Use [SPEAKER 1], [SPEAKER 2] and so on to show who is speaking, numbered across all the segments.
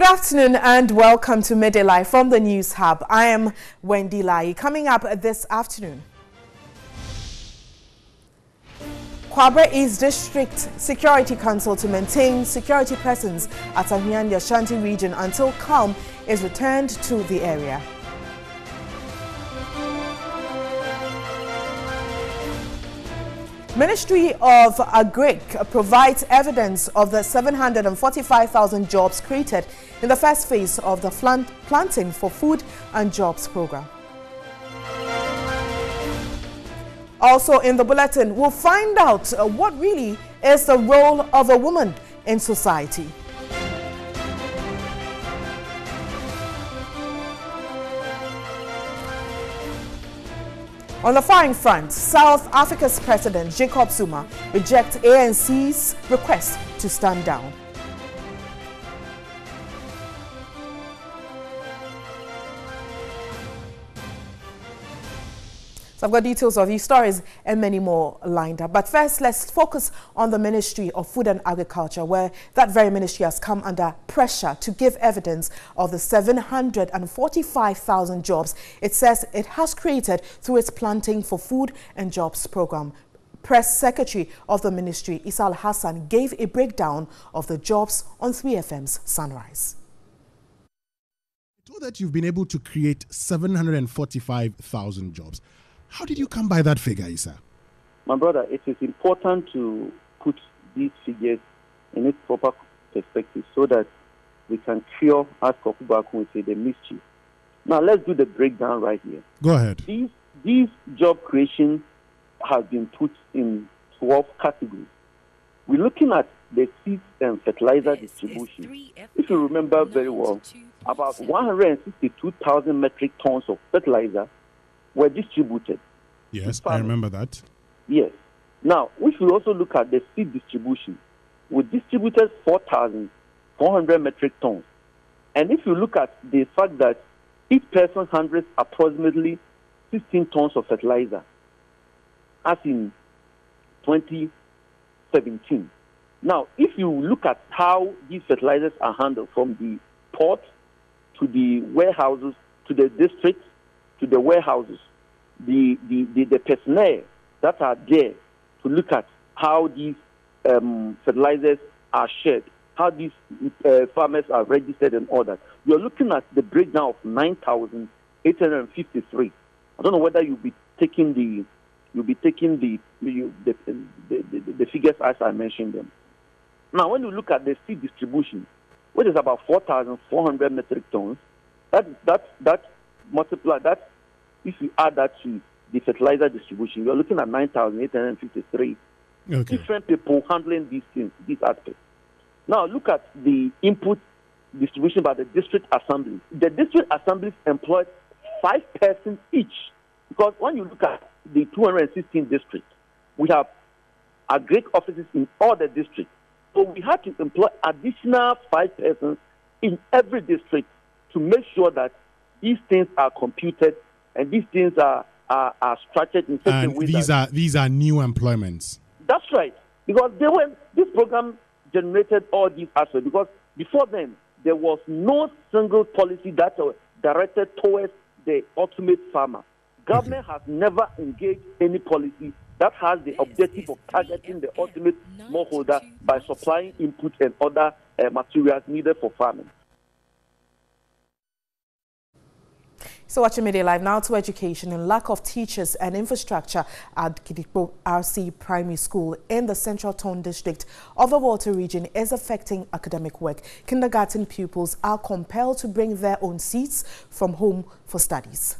[SPEAKER 1] afternoon and welcome to Midday Live from the News Hub. I am Wendy Lai. Coming up this afternoon, Kwabre East District Security Council to maintain security presence at Ahwian Ashanti region until calm is returned to the area. Ministry of Agric provides evidence of the 745,000 jobs created in the first phase of the Planting for Food and Jobs program. Also in the bulletin, we'll find out what really is the role of a woman in society. On the foreign front, South Africa's President Jacob Zuma rejects ANC's request to stand down. So I've got details of these stories and many more lined up. But first, let's focus on the Ministry of Food and Agriculture, where that very ministry has come under pressure to give evidence of the 745,000 jobs it says it has created through its Planting for Food and Jobs program. Press Secretary of the ministry, Isal Hassan, gave a breakdown of the jobs on 3FM's Sunrise.
[SPEAKER 2] I know that you've been able to create 745,000 jobs. How did you come by that figure, Isa?
[SPEAKER 3] My brother, it is important to put these figures in its proper perspective so that we can cure, as Kokubaku would say, the mischief. Now, let's do the breakdown right here.
[SPEAKER 2] Go ahead.
[SPEAKER 3] These job creation has been put in 12 categories. We're looking at the seeds and fertilizer distribution. If you remember very well, about 162,000 metric tons of fertilizer were distributed.
[SPEAKER 2] Yes, I remember that.
[SPEAKER 3] Yes. Now, we should also look at the seed distribution. We distributed 4,400 metric tons. And if you look at the fact that each person handles approximately 16 tons of fertilizer, as in 2017. Now, if you look at how these fertilizers are handled from the port to the warehouses, to the districts, to the warehouses, the personnel that are there to look at how these fertilizers are shared, how these farmers are registered and all that. You're looking at the breakdown of 9,853. I don't know whether you'll be taking the figures as I mentioned them. Now, when you look at the seed distribution, which is about 4,400 metric tons, that multiply that. If you add that to the fertilizer distribution, you're looking at 9,853 different people handling these things, these aspects. Now, look at the input distribution by the district assemblies. The district assemblies employ 5 persons each, because when you look at the 216 districts, we have agric offices in all the districts. So we had to employ additional 5 persons in every district to make sure that these things are computed and these things are structured in such a way.
[SPEAKER 2] These are new employments.
[SPEAKER 3] That's right, because this program generated all these aspects. Because before then, there was no single policy that was directed towards the ultimate farmer. Government has never engaged any policy that has the objective of targeting the ultimate smallholder by supplying input and other materials needed for farming.
[SPEAKER 1] So watching Midday Live now to education. And lack of teachers and infrastructure at Gidikpo RC Primary School in the Central Tone District of the Volta region is affecting academic work. Kindergarten pupils are compelled to bring their own seats from home for studies.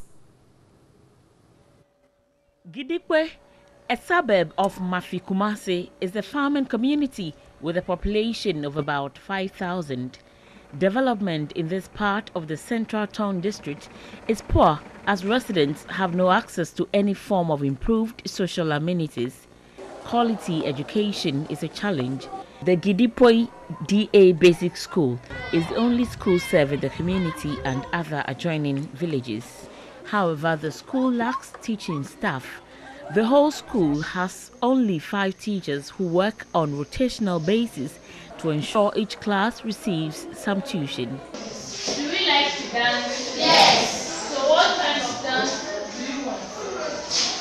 [SPEAKER 4] Gidikpo, a suburb of Mafi Kumasi, is a farming community with a population of about 5,000. Development in this part of the Central Town District is poor as residents have no access to any form of improved social amenities. Quality education is a challenge. The Gidikpo DA Basic School is the only school serving the community and other adjoining villages. However, the school lacks teaching staff. The whole school has only 5 teachers who work on rotational basis to ensure each class receives some tuition.
[SPEAKER 5] Do we like to dance? Yes. So what kind of dance do you want?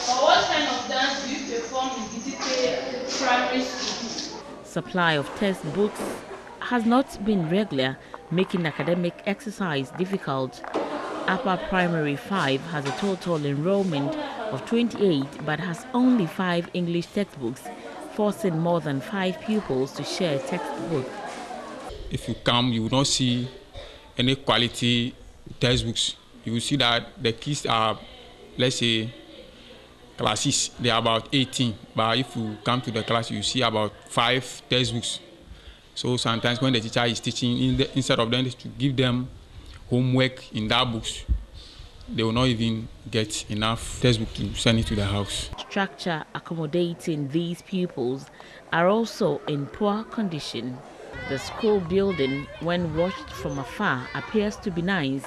[SPEAKER 5] Or what kind of dance do you perform in Gidikwe Primary School?
[SPEAKER 4] Supply of textbooks has not been regular, making academic exercise difficult. Upper Primary 5 has a total enrollment of 28 but has only 5 English textbooks, forcing more than 5 pupils to share a textbook.
[SPEAKER 6] If you come, you will not see any quality textbooks. You will see that the kids are, let's say, classes, they are about 18, but if you come to the class, you see about 5 textbooks. So sometimes when the teacher is teaching, instead of them to give them homework in that books, they will not even get enough textbook to send it to the house.
[SPEAKER 4] Structure accommodating these pupils are also in poor condition. The school building, when watched from afar, appears to be nice,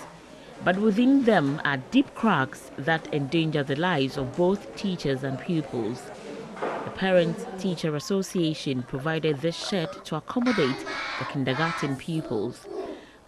[SPEAKER 4] but within them are deep cracks that endanger the lives of both teachers and pupils. The Parent-Teacher Association provided this shed to accommodate the kindergarten pupils.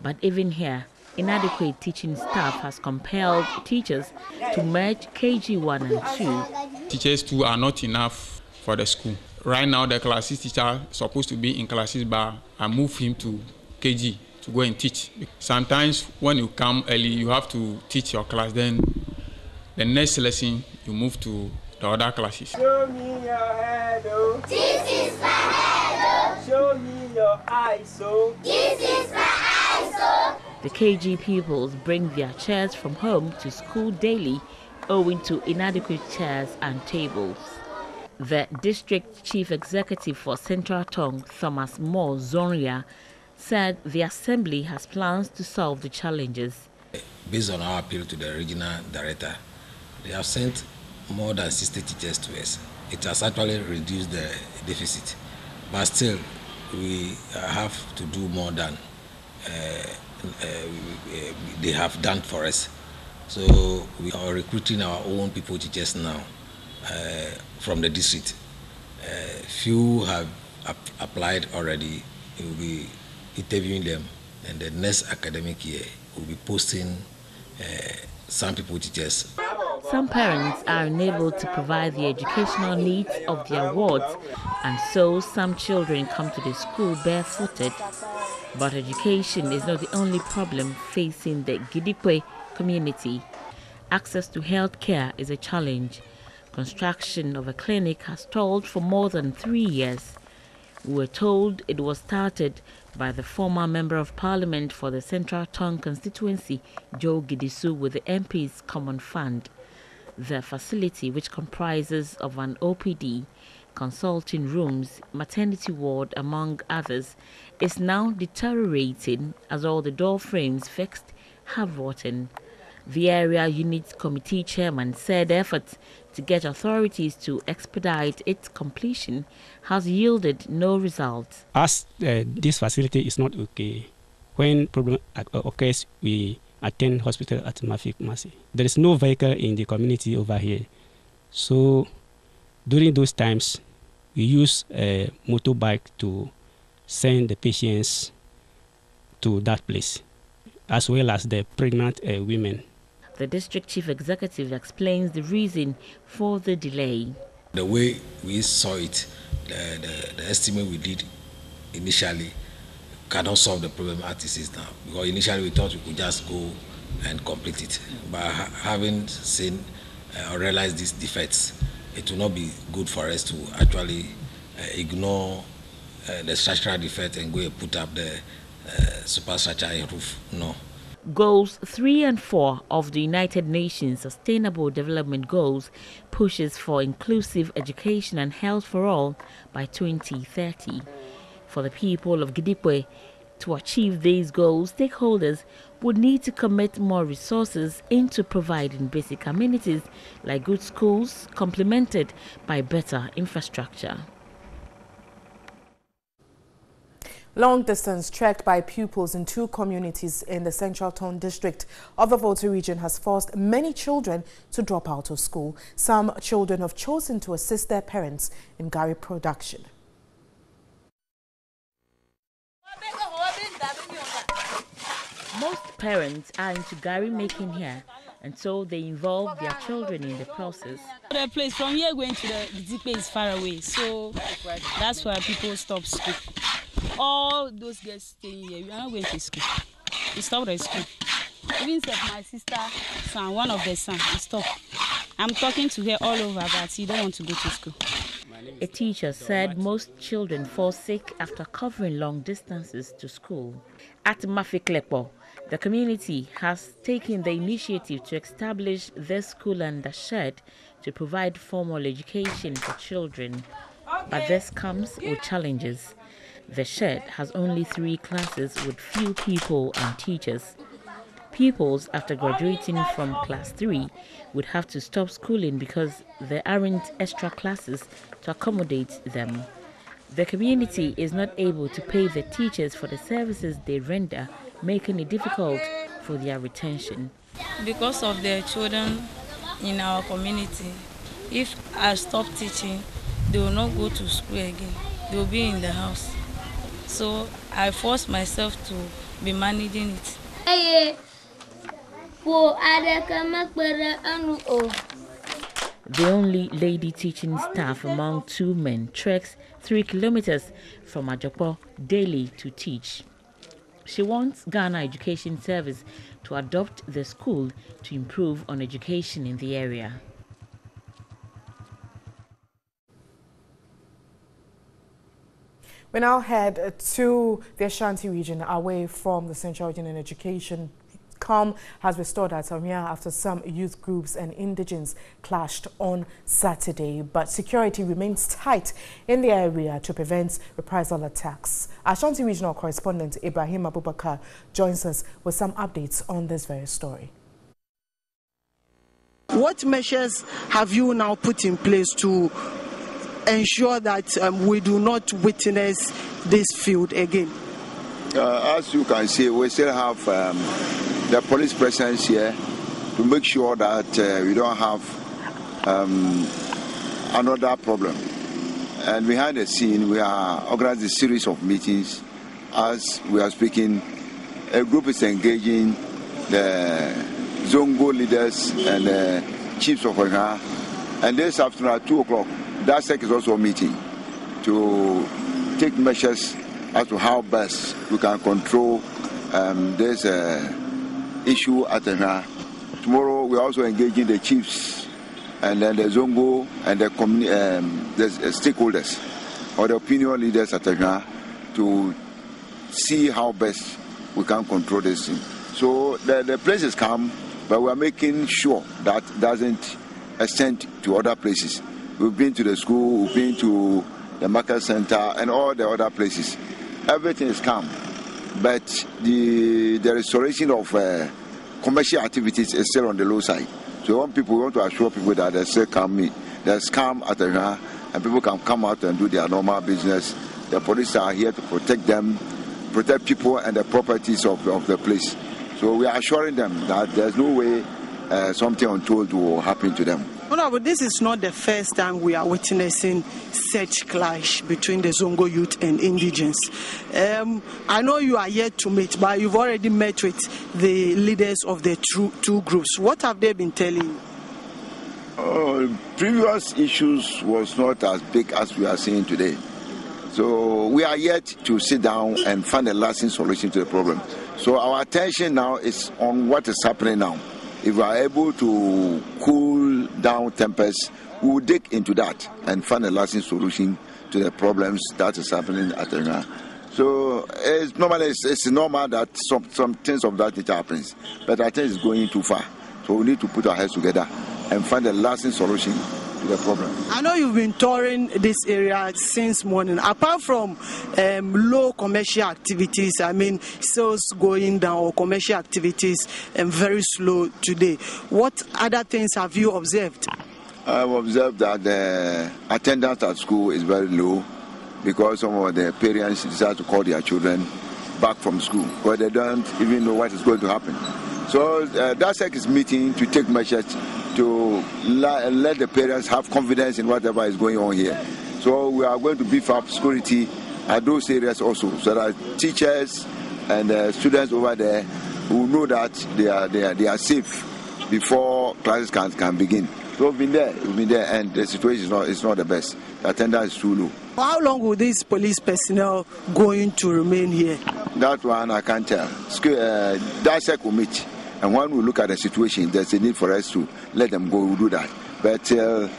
[SPEAKER 4] But even here, inadequate teaching staff has compelled teachers to merge KG 1 and 2.
[SPEAKER 6] Teachers too are not enough for the school. Right now, the classes teacher is supposed to be in classes, but I move him to KG to go and teach. Sometimes when you come early, you have to teach your class. Then the next lesson, you move to the other classes.
[SPEAKER 7] Show me your head, oh. This is my head, oh. Show me your eyes, oh. This is my eyes, oh.
[SPEAKER 4] The KG pupils bring their chairs from home to school daily owing to inadequate chairs and tables. The District Chief Executive for Central Tongue, Thomas Moore Zoria, said the Assembly has plans to solve the challenges.
[SPEAKER 8] Based on our appeal to the regional director, they have sent more than 60 teachers to us. It has actually reduced the deficit, but still we have to do more than they have done for us. So we are recruiting our own people teachers now from the district. Few have applied already. We will be interviewing them, and the next academic year we'll be posting some people teachers.
[SPEAKER 4] Some parents are unable to provide the educational needs of their wards, and so some children come to the school barefooted. But education is not the only problem facing the Gidikwe community. Access to health care is a challenge. Construction of a clinic has stalled for more than 3 years. We were told it was started by the former Member of Parliament for the Central Tongue constituency, Joe Gidisu, with the MP's Common Fund. The facility, which comprises of an OPD, consulting rooms, maternity ward, among others, is now deteriorating as all the door frames fixed have rotten. The area unit committee chairman said efforts to get authorities to expedite its completion has yielded no results.
[SPEAKER 9] As this facility is not okay, when problem occurs, we attend hospital at Mafi Kumasi. There is no vehicle in the community over here. So during those times, we use a motorbike to send the patients to that place, as well as the pregnant women.
[SPEAKER 4] The district chief executive explains the reason for the delay.
[SPEAKER 8] The way we saw it, the estimate we did initially cannot solve the problem as it is now. Because initially we thought we could just go and complete it. But having seen or realized these defects, it will not be good for us to actually ignore the structural defect and go and put up the superstructure and roof. No.
[SPEAKER 4] Goals 3 and 4 of the United Nations Sustainable Development Goals pushes for inclusive education and health for all by 2030. For the people of Gidikwe to achieve these goals, stakeholders would need to commit more resources into providing basic amenities like good schools, complemented by better infrastructure.
[SPEAKER 1] Long distance trek by pupils in 2 communities in the Central Tongue district of the Volta region has forced many children to drop out of school. Some children have chosen to assist their parents in Gari production.
[SPEAKER 4] Most parents are into Gary making here, and so they involve their children in the process.
[SPEAKER 10] The place from here going to the Zipe is far away, so that's why people stop school. All those girls staying here, we are not going to school. We stopped at school. Even my sister son, one of the sons, he stopped. I'm talking to her all over, but he don't want to go to school.
[SPEAKER 4] A teacher said most children fall sick after covering long distances to school. At Mafiklepo, the community has taken the initiative to establish this school and a shed to provide formal education for children. But this comes with challenges. The shed has only 3 classes with few people and teachers. Pupils, after graduating from class 3, would have to stop schooling because there aren't extra classes to accommodate them. The community is not able to pay the teachers for the services they render, making it difficult for their retention.
[SPEAKER 10] Because of the children in our community, if I stop teaching, they will not go to school again. They will be in the house. So I force myself to be managing it.
[SPEAKER 4] The only lady teaching staff among 2 men treks 3 kilometers from Ajopo daily to teach. She wants Ghana Education Service to adopt the school to improve on education in the area.
[SPEAKER 1] We now head to the Ashanti region, away from the Central Region in Education. Calm has restored at Samia after some youth groups and indigents clashed on Saturday, but security remains tight in the area to prevent reprisal attacks. Ashanti regional correspondent Ibrahim Abubakar joins us with some updates on this very story.
[SPEAKER 11] What measures have you now put in place to ensure that we do not witness this field again?
[SPEAKER 12] As you can see, we still have the police presence here to make sure that we don't have another problem. And behind the scene, we are organizing a series of meetings. As we are speaking, a group is engaging the Zongo leaders and the chiefs of Oha. And this afternoon at 2 o'clock, DASEC is also meeting to take measures as to how best we can control this issue at Oha. Tomorrow, we are also engaging the chiefs and then the Zongo and the stakeholders or the opinion leaders at Oha to see how best we can control this thing. So the place is calm, but we are making sure that doesn't extend to other places. We've been to the school, we've been to the market center and all the other places. Everything is calm, but the restoration of commercial activities is still on the low side. So we want to assure people that there's still calm, there's calm at Oha, and people can come out and do their normal business. The police are here to protect them, protect people and the properties of the place. So we are assuring them that there's no way something untold will happen to them.
[SPEAKER 11] No, but this is not the first time we are witnessing such clash between the Zongo youth and indigents. I know you are yet to meet, but you've already met with the leaders of the two groups. What have they been telling you?
[SPEAKER 12] Previous issues was not as big as we are seeing today. So we are yet to sit down and find a lasting solution to the problem. So our attention now is on what is happening now. If we are able to cool down tempers, we will dig into that and find a lasting solution to the problems that is happening at Oha. So it's normal that some things of that nature happens, but I think it's going too far. So we need to put our heads together and find a lasting solution to the problem.
[SPEAKER 11] I know you've been touring this area since morning. Apart from low commercial activities, sales going down or commercial activities very slow today, what other things have you observed?
[SPEAKER 12] I've observed that the attendance at school is very low because some of the parents decide to call their children back from school, but they don't even know what is going to happen. So DASEC is meeting to take measures to let the parents have confidence in whatever is going on here. So we are going to beef up security at those areas also, so that teachers and students over there we will know that they are safe before classes can begin. So we've been there, and the situation is not the best. The attendance is too low.
[SPEAKER 11] How long will these police personnel going to remain here?
[SPEAKER 12] That one I can't tell. DISEC will meet, and when we look at the situation, there's a need for us to let them go. We'll do that. But till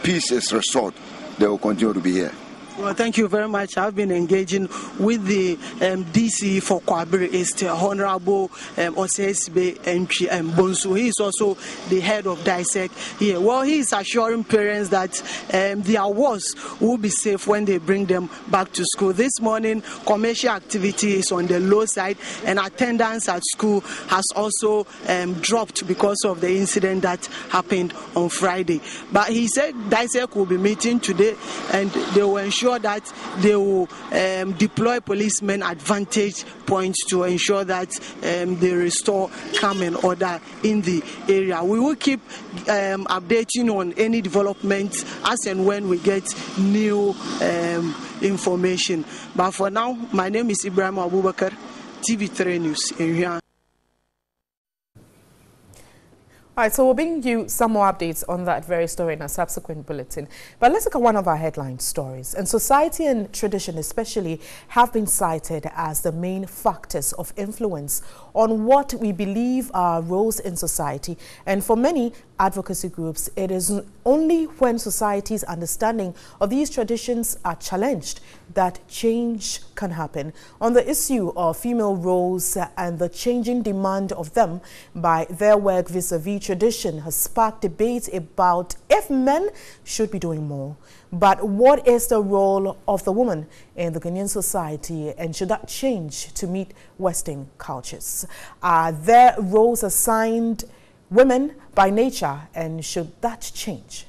[SPEAKER 12] peace is restored, they will continue to be here.
[SPEAKER 11] Well, thank you very much. I've been engaging with the DC for Kwabere East, Honorable Osesbe Entry Bonsu. He is also the head of DISEC here. Well, he is assuring parents that their wards will be safe when they bring them back to school. This morning, commercial activity is on the low side, and attendance at school has also dropped because of the incident that happened on Friday. But he said DISEC will be meeting today, and they will ensure that they will deploy policemen at vantage points to ensure that they restore calm and order in the area. We will keep updating on any developments as and when we get new information. But for now, my name is Ibrahim Abubakar, TV3 News in Ghana.
[SPEAKER 1] All right, so we'll bring you some more updates on that very story in a subsequent bulletin. But let's look at one of our headline stories. And society and tradition especially have been cited as the main factors of influence on what we believe are roles in society. And for many advocacy groups, it is only when society's understanding of these traditions are challenged that change can happen. On the issue of female roles and the changing demand of them by their work vis-a-vis tradition has sparked debate about if men should be doing more. But what is the role of the woman in the Ghanaian society, and should that change to meet Western cultures? Are there roles assigned women by nature, and should that change?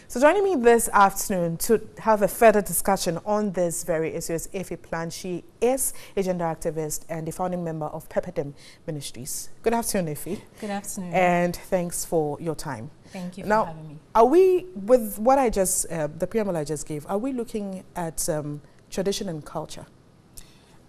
[SPEAKER 1] So joining me this afternoon to have a further discussion on this very issue is Efi Plan. She is a gender activist and the founding member of Pepperdam Ministries. Good afternoon, Efi.
[SPEAKER 13] Good afternoon.
[SPEAKER 1] And thanks for your time.
[SPEAKER 13] Thank you for having me.
[SPEAKER 1] Are we, with what I just, the preamble I just gave, are we looking at tradition and culture?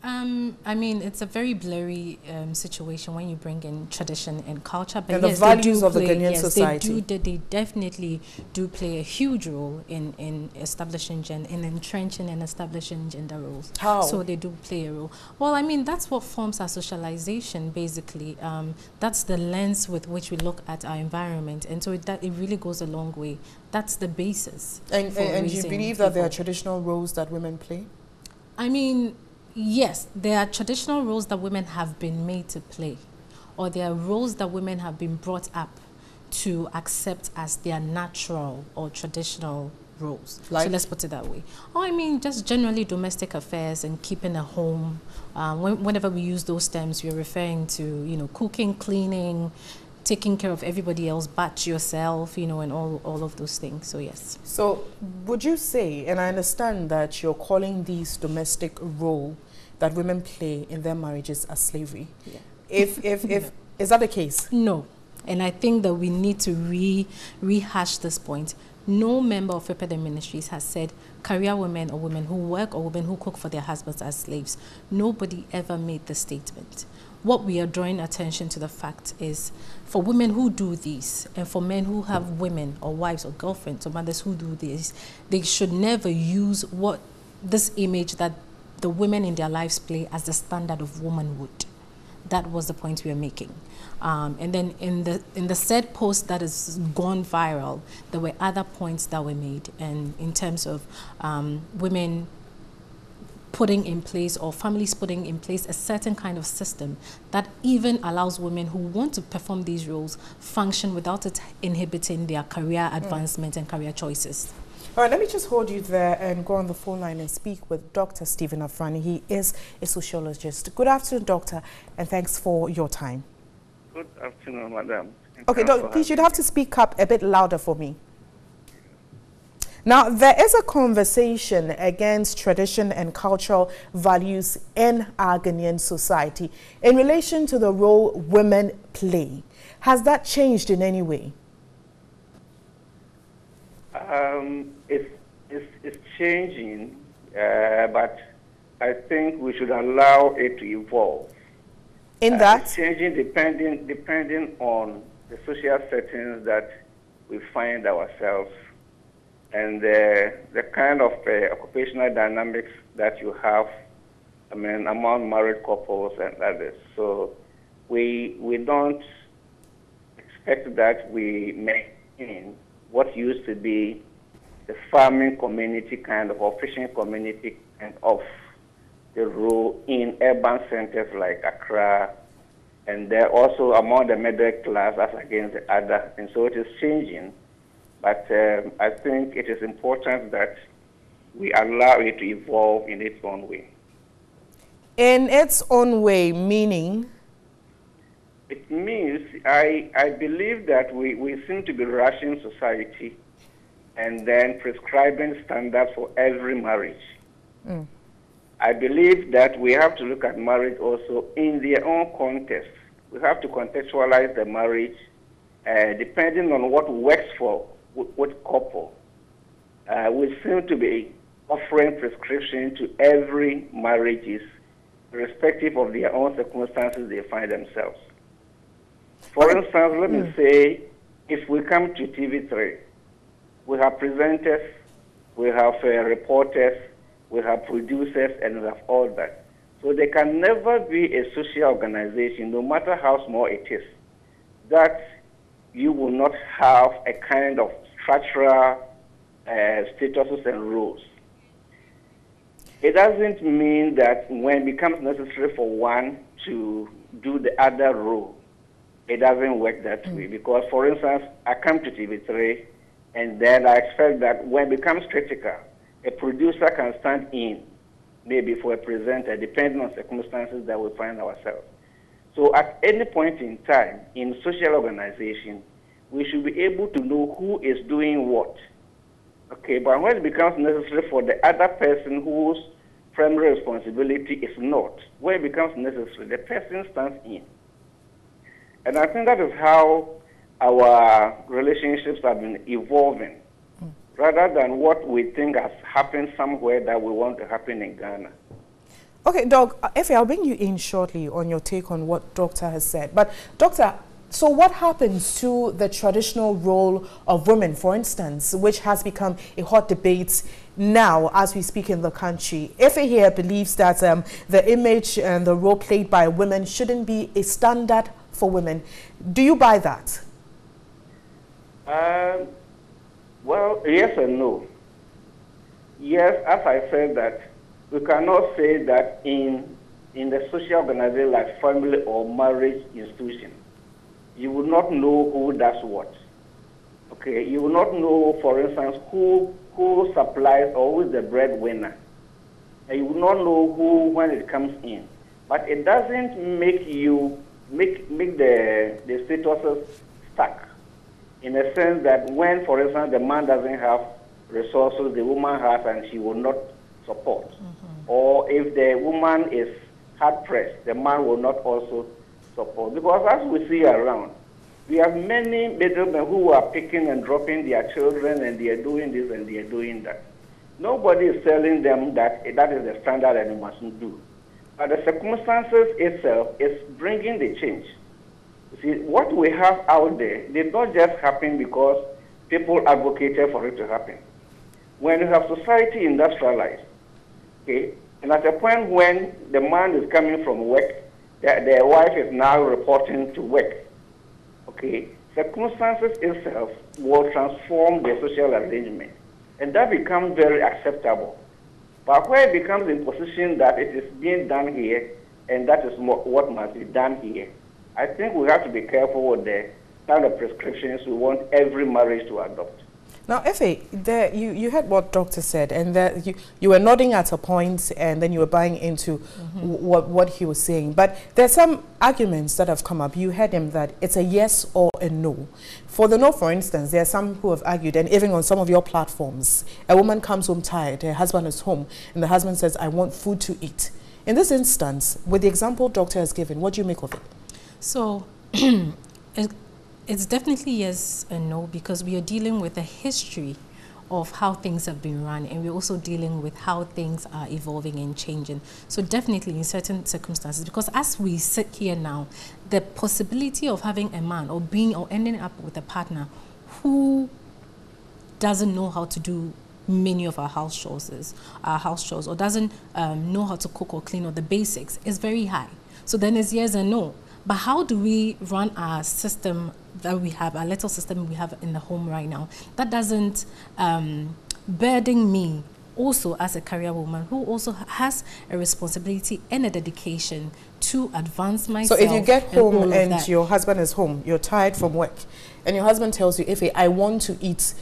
[SPEAKER 13] I mean, it's a very blurry situation when you bring in tradition and culture. But
[SPEAKER 1] and yes, the values of the Ghanaian society.
[SPEAKER 13] They definitely do play a huge role in establishing gender, in entrenching and establishing gender roles.
[SPEAKER 1] How?
[SPEAKER 13] So they do play a role. Well, I mean, that's what forms our socialization, basically. That's the lens with which we look at our environment. And so it really goes a long way. That's the basis.
[SPEAKER 1] And you believe that there are traditional roles that women play?
[SPEAKER 13] I mean, yes, there are traditional roles that women have been made to play, or there are roles that women have been brought up to accept as their natural or traditional roles.
[SPEAKER 1] Like?
[SPEAKER 13] So let's put it that way. Oh, I mean, just generally domestic affairs and keeping a home. Whenever we use those terms, we're referring to, you know, cooking, cleaning, taking care of everybody else but yourself, you know, and all of those things. So yes.
[SPEAKER 1] So would you say, and I understand that you're calling these domestic role that women play in their marriages as slavery.
[SPEAKER 13] Yeah.
[SPEAKER 1] If is that the case?
[SPEAKER 13] No. And I think that we need to rehash this point. No member of Pepperdam Ministries has said career women or women who work or women who cook for their husbands as slaves. Nobody ever made the statement. What we are drawing attention to the fact is for women who do this and for men who have women or wives or girlfriends or mothers who do this, they should never use what this image that the women in their lives play as the standard of womanhood. That was the point we were making. And then in the said post that has gone viral, there were other points that were made, and in terms of women putting in place or families putting in place a certain kind of system that even allows women who want to perform these roles function without it inhibiting their career advancement and career choices.
[SPEAKER 1] All right, let me just hold you there and go on the phone line and speak with Dr. Stephen Afrani. He is a sociologist. Good afternoon, doctor, and thanks for your time.
[SPEAKER 14] Good afternoon, madam.
[SPEAKER 1] Okay, please, you'd have to speak up a bit louder for me. Now, there is a conversation against tradition and cultural values in our Ghanaian society in relation to the role women play. Has that changed in any way?
[SPEAKER 14] It's changing but I think we should allow it to evolve.
[SPEAKER 1] In that?
[SPEAKER 14] Changing depending on the social settings that we find ourselves and the kind of occupational dynamics that you have, I mean, among married couples and others. So we don't expect that we maintain what used to be the farming community kind of, or fishing community kind of the role in urban centers like Accra, and they're also among the middle class as against the other. And so it is changing, but I think it is important that we allow it to evolve in its own way.
[SPEAKER 1] In its own way, meaning?
[SPEAKER 14] It means I believe that we seem to be rushing society and then prescribing standards for every marriage.
[SPEAKER 1] Mm.
[SPEAKER 14] I believe that we have to look at marriage also in their own context. We have to contextualize the marriage depending on what works for what couple. We seem to be offering prescription to every marriages, irrespective of their own circumstances they find themselves. For instance, let me say, if we come to TV3, we have presenters, we have reporters, we have producers, and we have all that. So there can never be a social organization, no matter how small it is, that you will not have a kind of structural statuses and rules. It doesn't mean that when it becomes necessary for one to do the other role, it doesn't work that way. Because, for instance, I come to TV3, and then I expect that when it becomes critical, a producer can stand in, maybe for a presenter, depending on circumstances that we find ourselves. So at any point in time, in social organization, we should be able to know who is doing what. Okay, but when it becomes necessary for the other person whose primary responsibility is not, when it becomes necessary, the person stands in. And I think that is how our relationships have been evolving, rather than what we think has happened somewhere that we want to happen in Ghana.
[SPEAKER 1] Okay, Doc, Efe, I'll bring you in shortly on your take on what Doctor has said. But, Doctor, so what happens to the traditional role of women, for instance, which has become a hot debate now as we speak in the country? Efe here believes that the image and the role played by women shouldn't be a standard for women. Do you buy that?
[SPEAKER 14] Well, yes and no. Yes, as I said that, we cannot say that in the social organization like family or marriage institution, you will not know who does what. Okay, you will not know, for instance, who supplies or who is the breadwinner. And you will not know who when it comes in. But it doesn't make you make the statuses stuck. In a sense that when, for instance, the man doesn't have resources, the woman has, and she will not support. Or if the woman is hard-pressed, the man will not also support. Because as we see around, we have many middlemen who are picking and dropping their children, and they are doing this and they are doing that. Nobody is telling them that that is the standard and you mustn't do. But the circumstances itself is bringing the change. See, what we have out there did not just happen because people advocated for it to happen. When you have society industrialized, okay, and at a point when the man is coming from work, the wife is now reporting to work, okay, circumstances itself will transform the social arrangement, and that becomes very acceptable. But where it becomes in position that it is being done here, and that is what must be done here, I think we have to be careful with the kind of prescriptions we want every marriage to adopt.
[SPEAKER 1] Now, Efe, you heard what Doctor said, and that you were nodding at a point, and then you were buying into what he was saying. But there's some arguments that have come up. You heard him that it's a yes or a no. For the no, for instance, there are some who have argued, and even on some of your platforms, a woman comes home tired, her husband is home, and the husband says, I want food to eat. In this instance, with the example Doctor has given, what do you make of it?
[SPEAKER 13] So, it's definitely yes and no, because we are dealing with a history of how things have been run, and we're also dealing with how things are evolving and changing. So definitely in certain circumstances, because as we sit here now, the possibility of having a man or ending up with a partner who doesn't know how to do many of our house chores, or doesn't know how to cook or clean or the basics is very high. So then it's yes and no. But how do we run our system that we have, our little system we have in the home right now, that doesn't burden me also as a career woman who also has a responsibility and a dedication to advance myself. So
[SPEAKER 1] if you get home and your husband is home, you're tired from work, and your husband tells you, Ife, I want to eat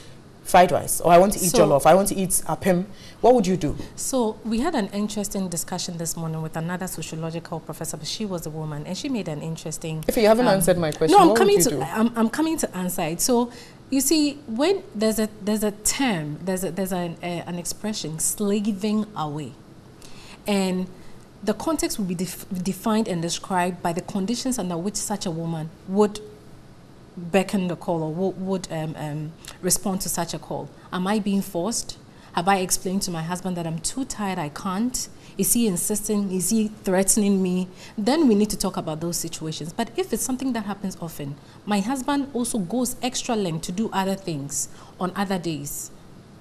[SPEAKER 1] fried rice, or I want to eat jollof, I want to eat apim, what would you do? So
[SPEAKER 13] we had an interesting discussion this morning with another sociological professor, but she was a woman, and she made an interesting...
[SPEAKER 1] If you haven't answered my question,
[SPEAKER 13] no,
[SPEAKER 1] what would you do?
[SPEAKER 13] I'm coming to answer it. So you see, when there's an expression, slaving away, and the context will be defined and described by the conditions under which such a woman would beckon the call, or would respond to such a call. Am I being forced? Have I explained to my husband that I'm too tired, I can't? Is he insisting? Is he threatening me? Then we need to talk about those situations. But if it's something that happens often, my husband also goes extra length to do other things on other days,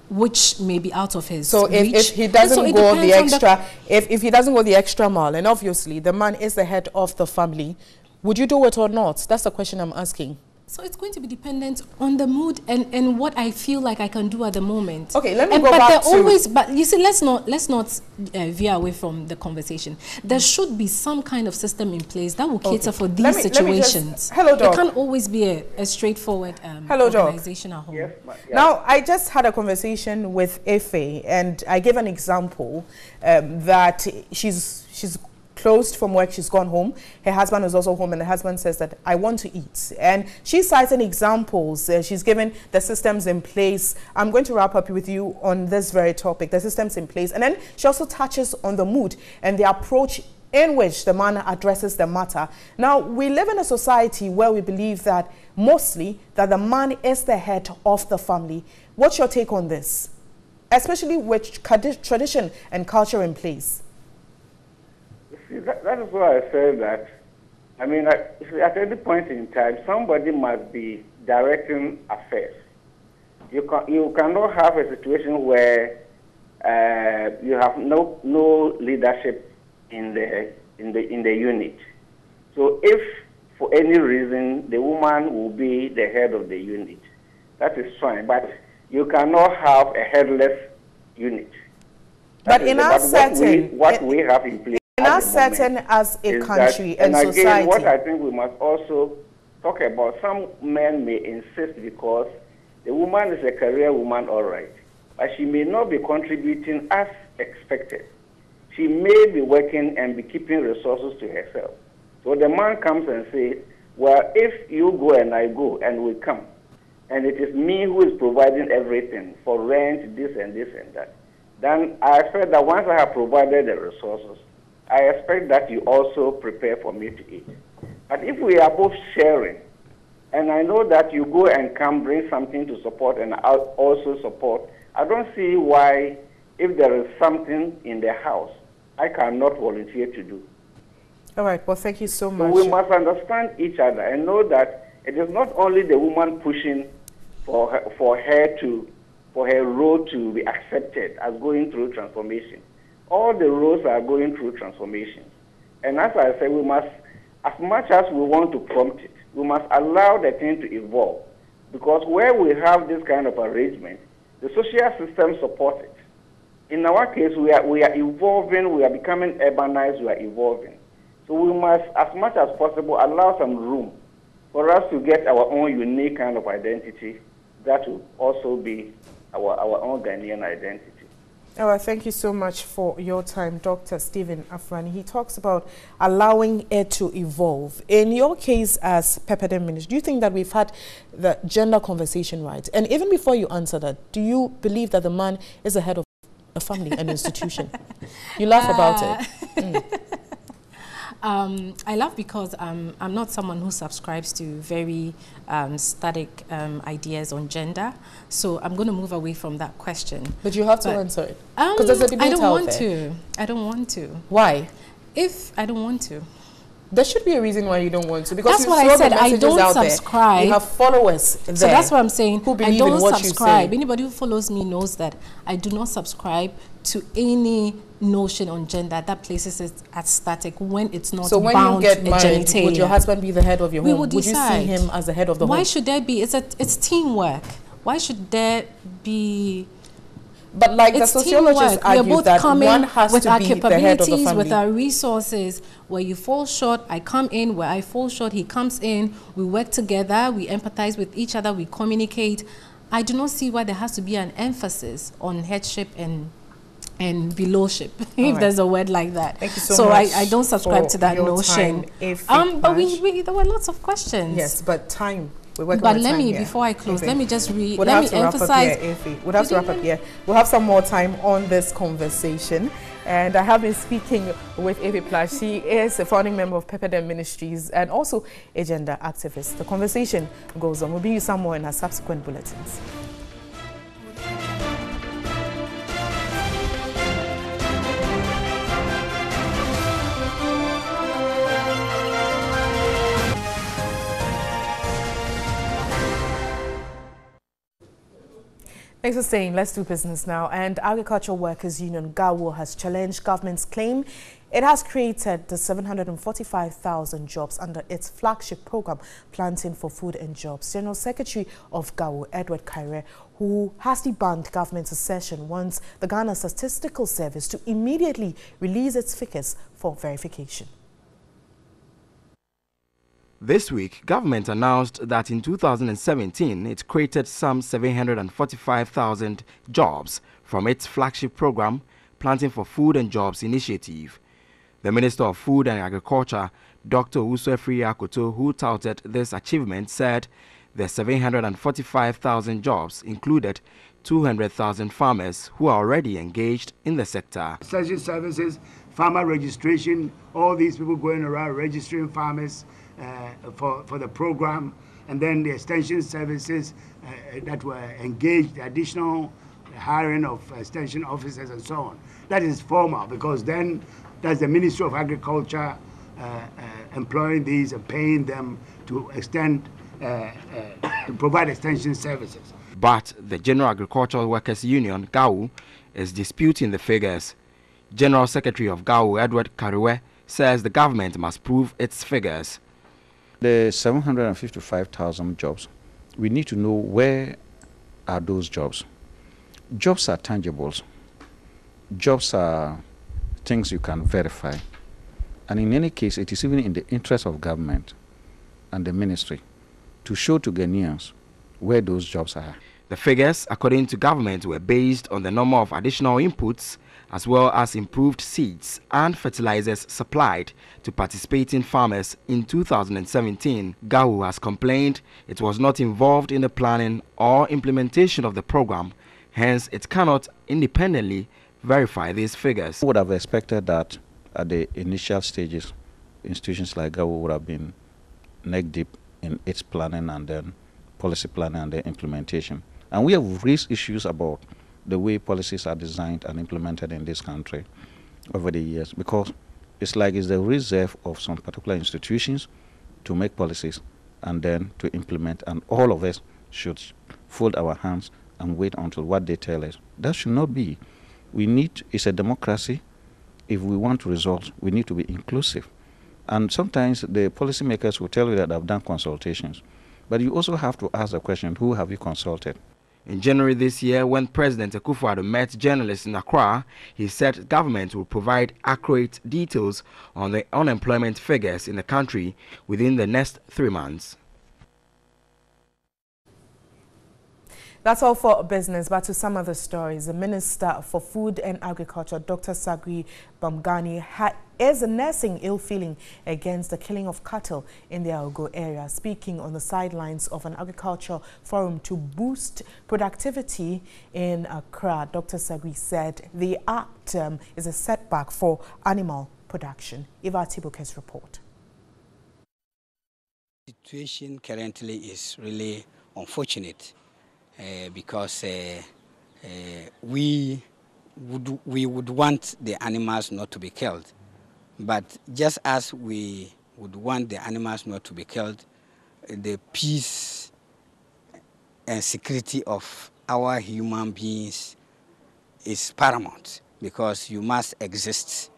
[SPEAKER 13] which may be out of his reach.
[SPEAKER 1] If he doesn't go the extra, if he doesn't go the extra mile, and obviously the man is the head of the family, would you do it or not? That's the question I'm asking.
[SPEAKER 13] So it's going to be dependent on the mood and what I feel like I can do at the moment.
[SPEAKER 1] Okay, let me go back to...
[SPEAKER 13] But you see, let's not veer away from the conversation. There should be some kind of system in place that will cater for these situations.
[SPEAKER 1] Hello, Doc.
[SPEAKER 13] It can't always be a straightforward organization at home.
[SPEAKER 3] Yes,
[SPEAKER 1] Now, I just had a conversation with Ife, and I gave an example that she's closed from work, she's gone home, her husband is also home, and the husband says that I want to eat, and she's citing examples, she's given the systems in place. I'm going to wrap up with you on this very topic, the systems in place, and then she also touches on the mood and the approach in which the man addresses the matter. Now, we live in a society where we believe that mostly that the man is the head of the family. What's your take on this, especially with tradition and culture in place?
[SPEAKER 14] See, that is why I said that, I mean, at any point in time, somebody must be directing affairs. You cannot have a situation where you have no leadership in the unit. So if for any reason the woman will be the head of the unit, that is fine. But you cannot have a headless unit.
[SPEAKER 1] But in our setting,
[SPEAKER 14] what we have in place.
[SPEAKER 1] In our setting as a country and society.
[SPEAKER 14] And again, what I think we must also talk about, some men may insist because the woman is a career woman, all right, but she may not be contributing as expected. She may be working and be keeping resources to herself. So the man comes and says, well, if you go and I go and we come, and it is me who is providing everything for rent, this and this and that, then I expect that once I have provided the resources, I expect that you also prepare for me to eat. But if we are both sharing, and I know that you go and come bring something to support and I'll also support, I don't see why, if there is something in the house, I cannot volunteer to do.
[SPEAKER 1] All right, well, thank you so much.
[SPEAKER 14] So we must understand each other and know that it is not only the woman pushing for her role to be accepted as going through transformation. All the roles are going through transformation. And as I said, we must, as much as we want to prompt it, we must allow the thing to evolve. Because where we have this kind of arrangement, the social system supports it. In our case, we are evolving, we are becoming urbanized, we are evolving. So we must, as much as possible, allow some room for us to get our own unique kind of identity that will also be our own Ghanaian identity.
[SPEAKER 1] All right, thank you so much for your time, Dr. Stephen Afrani. He talks about allowing it to evolve. In your case as Pepperdine Minister, do you think that we've had the gender conversation right? And even before you answer that, do you believe that the man is the head of a family and institution? You laugh about it.
[SPEAKER 13] I laugh because I'm not someone who subscribes to very static ideas on gender. So I'm going to move away from that question.
[SPEAKER 1] But you have to answer it. Because there's a debate
[SPEAKER 13] I don't
[SPEAKER 1] out
[SPEAKER 13] want
[SPEAKER 1] there.
[SPEAKER 13] to. I don't want to.
[SPEAKER 1] Why?
[SPEAKER 13] If I don't want to.
[SPEAKER 1] There should be a reason why you don't want to. Because
[SPEAKER 13] that's what I said. I don't subscribe.
[SPEAKER 1] There. You have followers there.
[SPEAKER 13] So that's what I'm saying.
[SPEAKER 1] Who believe
[SPEAKER 13] I don't
[SPEAKER 1] in what
[SPEAKER 13] subscribe.
[SPEAKER 1] You say.
[SPEAKER 13] Anybody who follows me knows that I do not subscribe to any notion on gender that places it at static when it's not.
[SPEAKER 1] So when you get married, would your husband be the head of your home?
[SPEAKER 13] Would you see
[SPEAKER 1] him as the head of the home?
[SPEAKER 13] Why should there be? It's teamwork. Why should there be?
[SPEAKER 1] But like the sociologists argue that one has
[SPEAKER 13] with
[SPEAKER 1] to
[SPEAKER 13] our
[SPEAKER 1] be the head of the family.
[SPEAKER 13] With our resources, where you fall short, I come in. Where I fall short, he comes in. We work together. We empathize with each other. We communicate. I do not see why there has to be an emphasis on headship and belowship, if there's a word like that.
[SPEAKER 1] Thank you so much.
[SPEAKER 13] I don't subscribe to that notion. But there were lots of questions.
[SPEAKER 1] Yes, but time.
[SPEAKER 13] But let me, before I close, let me just let me emphasize.
[SPEAKER 1] We'll have to wrap up here. We'll have some more time on this conversation. And I have been speaking with Evi Plash. She is a founding member of Pepperdam Ministries and also a gender activist. The conversation goes on. We'll bring you some more in our subsequent bulletins. Thanks for staying. Let's do business now. And Agricultural Workers Union, GAWU, has challenged government's claim it has created the 745,000 jobs under its flagship program, Planting for Food and Jobs. General Secretary of GAWU, Edward Kaire, who has debunked government's assertion, wants the Ghana Statistical Service to immediately release its figures for verification.
[SPEAKER 15] This week, government announced that in 2017, it created some 745,000 jobs from its flagship program, Planting for Food and Jobs initiative. The Minister of Food and Agriculture, Dr. Uswefri Akoto, who touted this achievement, said the 745,000 jobs included 200,000 farmers who are already engaged in the sector.
[SPEAKER 16] Extension services, farmer registration, all these people going around registering farmers for the program, and then the extension services that were engaged, the additional hiring of extension officers and so on. That is formal, because then that's the Ministry of Agriculture employing these and paying them to extend, to provide extension services.
[SPEAKER 15] But the General Agricultural Workers Union, GAWU, is disputing the figures. General Secretary of GAWU, Edward Kaire, says the government must prove its figures.
[SPEAKER 17] The 755,000 jobs, we need to know where are those jobs. Jobs are tangibles. Jobs are things you can verify. And in any case, it is even in the interest of government and the ministry to show to Ghanaians where those jobs are.
[SPEAKER 15] The figures, according to government, were based on the number of additional inputs as well as improved seeds and fertilizers supplied to participating farmers in 2017. GAWU has complained it was not involved in the planning or implementation of the program, hence it cannot independently verify these figures.
[SPEAKER 17] I would have expected that at the initial stages, institutions like GAWU would have been neck deep in its planning and then policy planning and then implementation. And we have raised issues about the way policies are designed and implemented in this country over the years, because it's like it's the reserve of some particular institutions to make policies and then to implement, and all of us should fold our hands and wait until what they tell us. That should not be. It's a democracy. If we want results, we need to be inclusive. And sometimes the policymakers will tell you that they've done consultations, but you also have to ask the question, who have you consulted?
[SPEAKER 15] In January this year, when President Akufo-Addo met journalists in Accra, he said government will provide accurate details on the unemployment figures in the country within the next 3 months.
[SPEAKER 1] That's all for business, but to some other stories. The Minister for Food and Agriculture, Dr. Sagui Bamgani, is nursing ill feeling against the killing of cattle in the Aogo area. Speaking on the sidelines of an agricultural forum to boost productivity in Accra, Dr. Sagui said the act is a setback for animal production. Eva Tibuke's report.
[SPEAKER 18] The situation currently is really unfortunate because we would want the animals not to be killed. But just as we would want the animals not to be killed, the peace and security of our human beings is paramount, because you must exist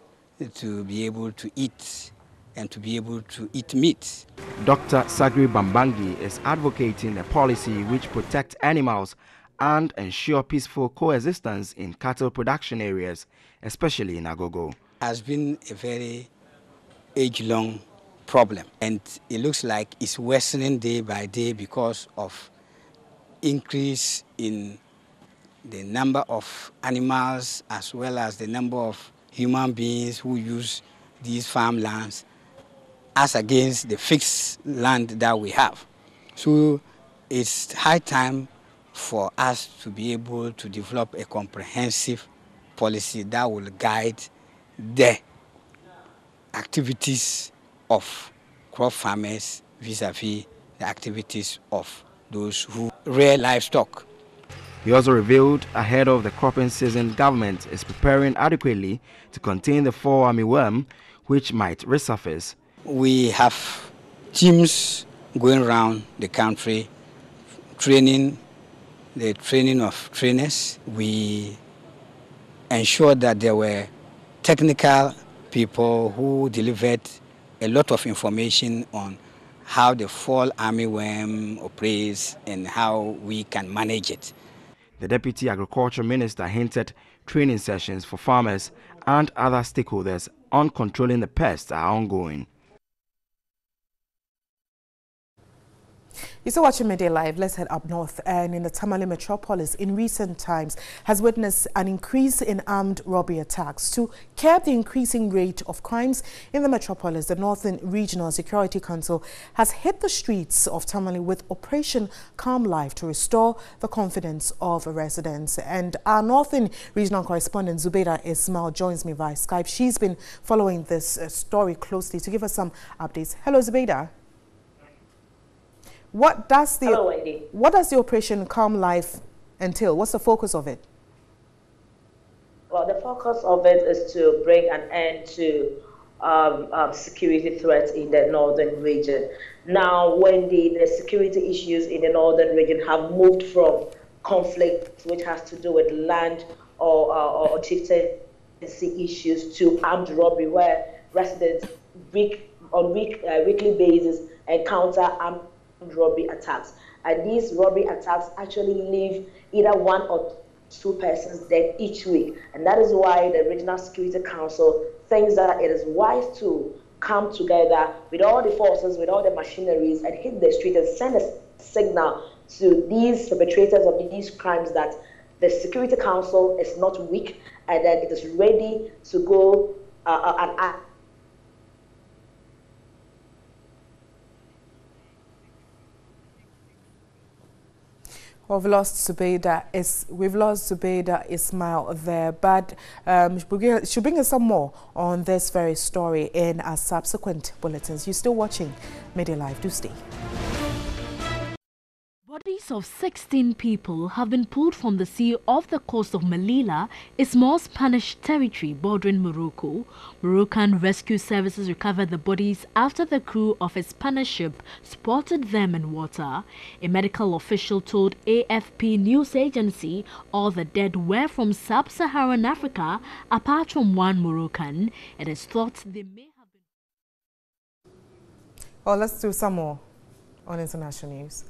[SPEAKER 18] to be able to eat and to be able to eat meat.
[SPEAKER 15] Dr. Sagri Bambangi is advocating a policy which protects animals and ensure peaceful coexistence in cattle production areas, especially in Agogo.
[SPEAKER 18] Has been a very age-long problem, and it looks like it's worsening day by day because of increase in the number of animals as well as the number of human beings who use these farmlands as against the fixed land that we have. So it's high time for us to be able to develop a comprehensive policy that will guide the activities of crop farmers vis-a-vis the activities of those who rear livestock.
[SPEAKER 15] He also revealed ahead of the cropping season, government is preparing adequately to contain the fall armyworm, which might resurface.
[SPEAKER 18] We have teams going around the country training of trainers. We ensured that there were technical people who delivered a lot of information on how the fall armyworm operates and how we can manage it.
[SPEAKER 15] The Deputy Agriculture Minister hinted training sessions for farmers and other stakeholders on controlling the pests are ongoing.
[SPEAKER 1] You're still watching Midday Live. Let's head up north. And in the Tamale metropolis, in recent times, has witnessed an increase in armed robbery attacks. To curb the increasing rate of crimes in the metropolis, the Northern Regional Security Council has hit the streets of Tamale with Operation Calm Life to restore the confidence of residents. And our Northern Regional correspondent Zubeida Ismail joins me via Skype. She's been following this story closely to give us some updates. Hello, Zubeida. What does the Operation Calm Life entail? What's the focus of it?
[SPEAKER 19] Well, the focus of it is to bring an end to security threats in the northern region. Now, when the security issues in the northern region have moved from conflict, which has to do with land or chieftaincy issues, to armed robbery, where residents on weekly basis encounter armed robbery attacks, and these robbery attacks actually leave either one or two persons dead each week. And that is why the Regional Security Council thinks that it is wise to come together with all the forces, with all the machineries, and hit the street and send a signal to these perpetrators of these crimes that the Security Council is not weak and that it is ready to go and act.
[SPEAKER 1] We've lost Zubeida Ismail there, but she'll bring us some more on this very story in our subsequent bulletins. You're still watching Midday Live. Do stay.
[SPEAKER 20] Bodies of 16 people have been pulled from the sea off the coast of Melilla, a small Spanish territory bordering Morocco. Moroccan rescue services recovered the bodies after the crew of a Spanish ship spotted them in water. A medical official told AFP news agency all the dead were from sub-Saharan Africa, apart from one Moroccan. It is thought they may have been...
[SPEAKER 1] Well, let's do some more on international news.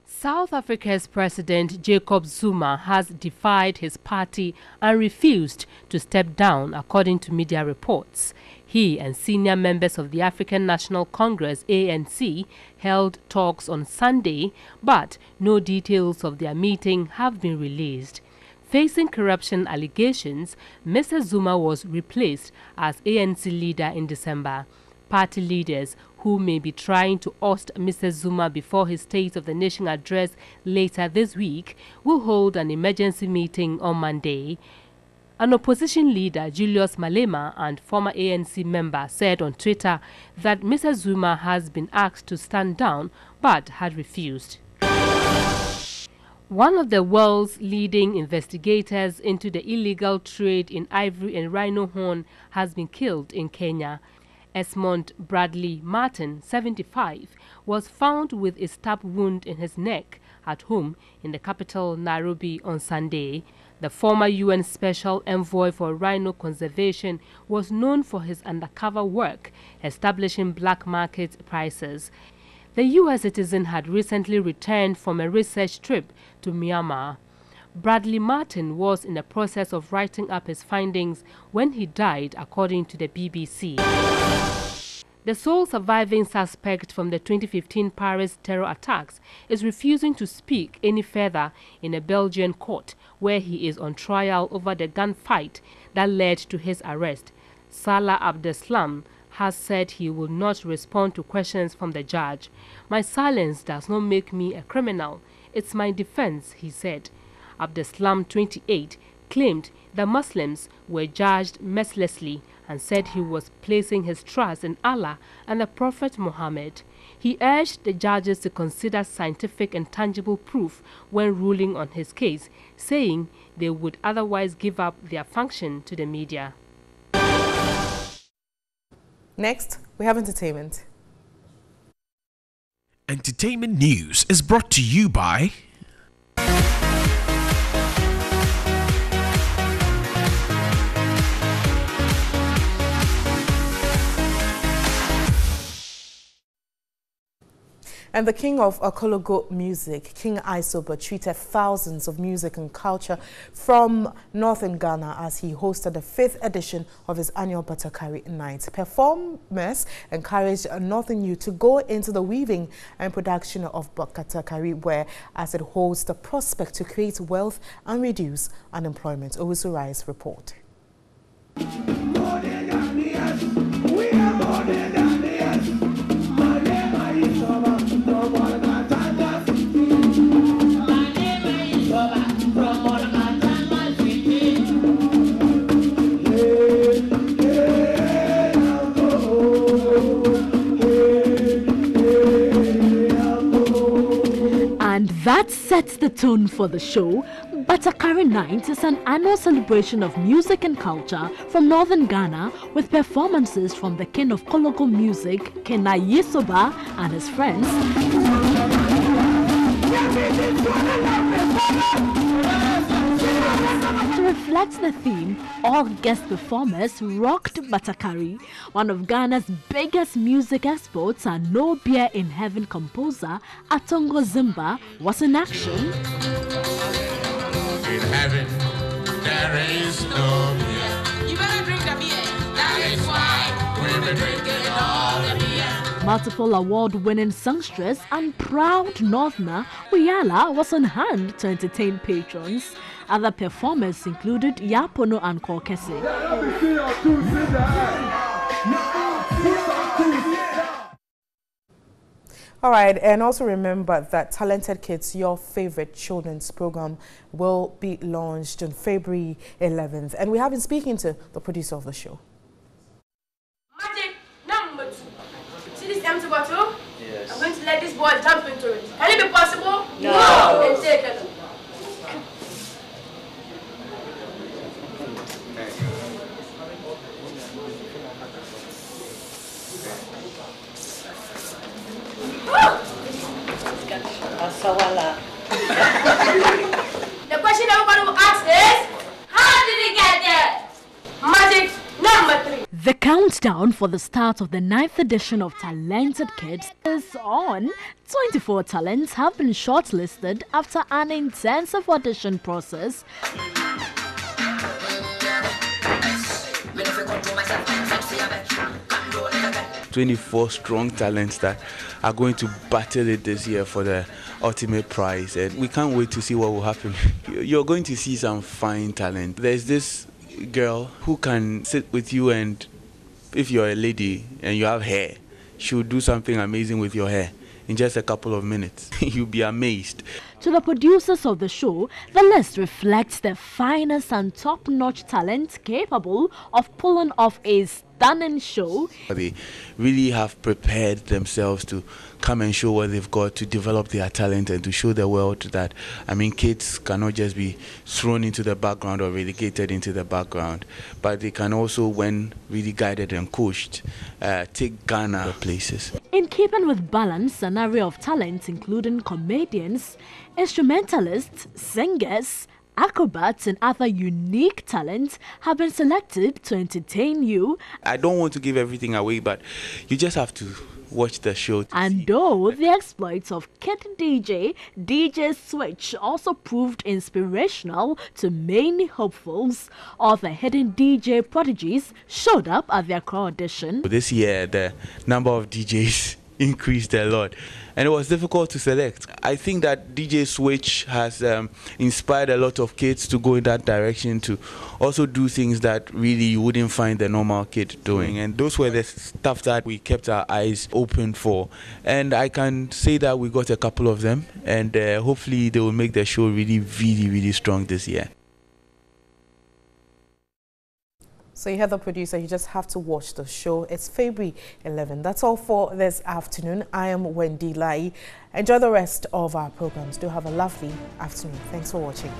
[SPEAKER 21] South Africa's President Jacob Zuma has defied his party and refused to step down, according to media reports. He and senior members of the African National Congress, ANC, held talks on Sunday, but no details of their meeting have been released. Facing corruption allegations, Mr. Zuma was replaced as ANC leader in December. Party leaders who may be trying to oust Mr. Zuma before his State of the Nation address later this week will hold an emergency meeting on Monday. An opposition leader, Julius Malema, and former ANC member said on Twitter that Mr. Zuma has been asked to stand down but had refused. One of the world's leading investigators into the illegal trade in ivory and rhino horn has been killed in Kenya. Esmond Bradley Martin, 75, was found with a stab wound in his neck at home in the capital Nairobi on Sunday. The former UN Special Envoy for Rhino Conservation was known for his undercover work establishing black market prices. The US citizen had recently returned from a research trip to Myanmar. Bradley Martin was in the process of writing up his findings when he died, according to the BBC. The sole surviving suspect from the 2015 Paris terror attacks is refusing to speak any further in a Belgian court where he is on trial over the gunfight that led to his arrest. Salah Abdeslam has said he will not respond to questions from the judge. "My silence does not make me a criminal. It's my defense," he said. Abdeslam, 28, claimed the Muslims were judged mercilessly and said he was placing his trust in Allah and the Prophet Muhammad. He urged the judges to consider scientific and tangible proof when ruling on his case, saying they would otherwise give up their function to the media.
[SPEAKER 1] Next, we have entertainment.
[SPEAKER 2] Entertainment news is brought to you by
[SPEAKER 1] And the king of Okologo music, King Isoba, treated thousands of music and culture from northern Ghana as he hosted the 5th edition of his annual Batakari Night. Performers encouraged northern youth to go into the weaving and production of Batakari, where as it holds the prospect to create wealth and reduce unemployment. Owusu Rise report.
[SPEAKER 20] And that sets the tone for the show. Batakari Night is an annual celebration of music and culture from northern Ghana with performances from the king of Kologo music, King Isoba, and his friends. To reflect the theme, all guest performers rocked Batakari. One of Ghana's biggest music exports and No Beer in Heaven composer, Atongo Zimba, was in action.
[SPEAKER 22] In heaven, there is no beer. You better drink the beer. That is why we've been drinking all the beer.
[SPEAKER 20] Multiple award-winning songstress and proud northerner, Uyala was on hand to entertain patrons. Other performers included Yapono and Kokese.
[SPEAKER 1] All right, and also remember that Talented Kids, your favorite children's program, will be launched on February 11th. And we have been speaking to the producer of the show.
[SPEAKER 23] Magic number 2. See this empty bottle? Yes. I'm going to let this boy jump into it. Can it be possible? No. Then take it. The question everybody will ask is, how did he get there? Magic number 3.
[SPEAKER 20] The countdown for the start of the 9th edition of Talented Kids is on. 24 talents have been shortlisted after an intensive audition process.
[SPEAKER 24] 24 strong talents that are going to battle it this year for the ultimate prize, and we can't wait to see what will happen. You're going to see some fine talent. There's this girl who can sit with you, and if you're a lady and you have hair, she'll do something amazing with your hair in just a couple of minutes. You'll be amazed.
[SPEAKER 20] to the producers of the show, the list reflects the finest and top-notch talent capable of pulling off a stunning show.
[SPEAKER 24] They really have prepared themselves to come and show what they've got, to develop their talent and to show the world that, I mean, kids cannot just be thrown into the background or relegated into the background, but they can also, when really guided and coached, take Ghana places.
[SPEAKER 20] In keeping with balance, an array of talents including comedians, instrumentalists, singers, acrobats and other unique talents have been selected to entertain you.
[SPEAKER 24] I don't want to give everything away, but you just have to watch the show.
[SPEAKER 20] And though the exploits of Kid DJ Switch also proved inspirational to many hopefuls, other hidden DJ prodigies showed up at their audition.
[SPEAKER 24] This year, the number of DJs increased a lot, and it was difficult to select. I think that DJ Switch has inspired a lot of kids to go in that direction, to also do things that really you wouldn't find the normal kid doing, and those were the stuff that we kept our eyes open for, and I can say that we got a couple of them, and hopefully they will make the show really strong this year.
[SPEAKER 1] So you heard the producer, you just have to watch the show. It's February 11. That's all for this afternoon. I am Wendy Lai. Enjoy the rest of our programs. Do have a lovely afternoon. Thanks for watching.